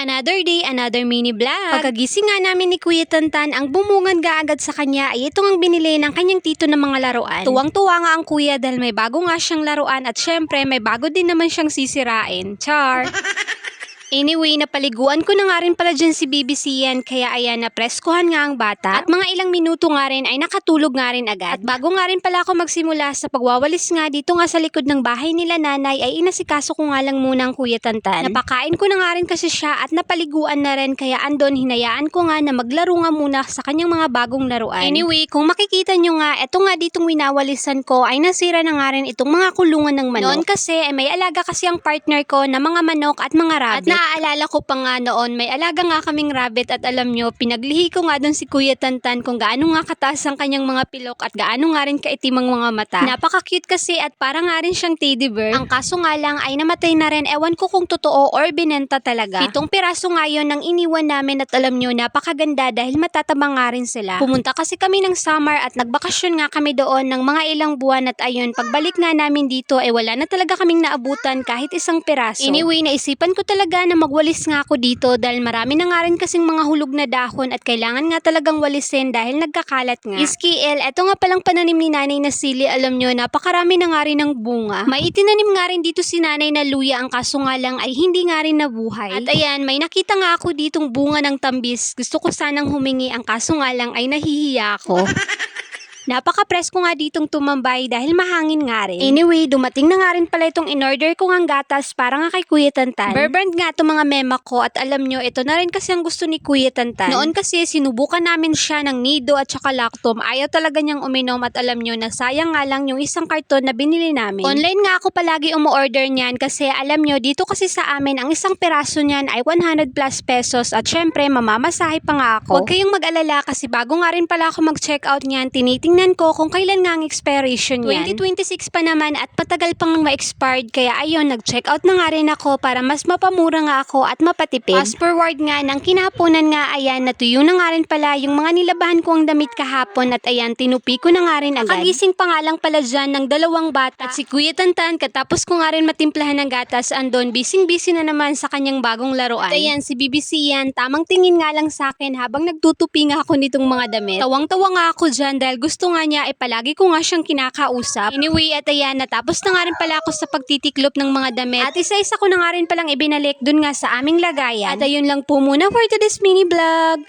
Another day, another mini vlog. Pagkagising nga namin ni Kuya Tantan, ang bumungan ga agad sa kanya ay itong ang binili ng kanyang tito ng mga laruan. Tuwang-tuwa nga ang kuya dahil may bago nga siyang laruan at syempre may bago din naman siyang sisirain. Char! Anyway, napaliguan ko na nga rin pala dyan si BBC yan, kaya ayan, napreskuhan nga ang bata. At mga ilang minuto nga rin ay nakatulog nga rin agad. At bago nga rin pala ako magsimula sa pagwawalis nga dito nga sa likod ng bahay nila nanay, ay inasikaso ko nga lang muna ang Kuya Tantan. Napakain ko na nga rin kasi siya at napaliguan na rin, kaya andon hinayaan ko nga na maglaro nga muna sa kanyang mga bagong laruan. Anyway, kung makikita nyo nga, eto nga ditong winawalisan ko ay nasira na nga rin itong mga kulungan ng manok. Noon kasi ay may alaga kasi ang partner ko na mga manok at mga rabbit. At naaalala ko pa nga noon, may alaga nga kaming rabbit at alam nyo, pinaglihi ko nga dun si Kuya Tantan kung gaano nga kataas ang kanyang mga pilok at gaano nga rin kaitim ang mga mata. Napaka-cute kasi at para nga rin siyang teddy bear. Ang kaso nga lang ay namatay na rin, ewan ko kung totoo or binenta talaga. 7 piraso nga yun ang iniwan namin at alam nyo, napakaganda dahil matatabang nga rin sila. Pumunta kasi kami ng summer at nagbakasyon nga kami doon ng mga ilang buwan at ayun, pagbalik nga namin dito ay wala na talaga kaming naabutan kahit isang piraso. Anyway, naisipan ko talaga na magwalis nga ako dito dahil marami na nga rin kasing mga hulog na dahon at kailangan nga talagang walisin dahil nagkakalat nga. SKL, eto nga palang pananim ni nanay na sili, alam nyo, napakarami na nga rin ng bunga. May itinanim nga rin dito si nanay na luya, ang kaso nga lang ay hindi nga rin nabuhay. At ayan, may nakita nga ako ditong bunga ng tambis. Gusto ko sanang humingi, ang kaso nga lang ay nahihiya ako. Napaka-presko nga ditong tumambay dahil mahangin nga rin. Anyway, dumating na nga rin pala itong in-order ko ngang gatas para nga kay Kuya Tantan. Burbrand nga itong mga mema ko at alam nyo, ito na rin kasi ang gusto ni Kuya Tantan. Noon kasi sinubukan namin siya ng Nido at saka Lactom. Ayaw talaga niyang uminom at alam nyo, nasayang nga lang yung isang karton na binili namin. Online nga ako palagi umu-order niyan kasi alam nyo, dito kasi sa amin ang isang piraso niyan ay 100 plus pesos at syempre mamamasahe pa nga ako. Huwag kayong mag-alala kasi bago nga rin pala ako mag-check out niyan, tinitingnan ko kung kailan nga ang expiration yan. 2026 pa naman at patagal pang ma-expired, kaya ayun, nag-check out na nga rin ako para mas mapamura nga ako at mapatipid. Fast forward nga ng kinahaponan nga, ayan, natuyo na nga rin pala yung mga nilabahan ko ang damit kahapon at ayan, tinupi ko na nga rin agad. Kagising pa nga lang pala dyan ng 2 bata at si Kuya Tantan, katapos ko nga rin matimplahan ng gatas, andon, busy na naman sa kanyang bagong laruan. At ayan, si BBC yan, tamang tingin nga lang sa akin habang nagtutupi nga ako nitong mga damit. Tawang-tawa nga ako dyan dahil gusto nga niya ay palagi ko nga siyang kinakausap. Anyway, at ayan, natapos na nga rin pala ako sa pagtitiklop ng mga damit. At isa-isa ko na nga rin palang ibinalik dun nga sa aming lagayan. At ayun lang po muna for today's mini vlog.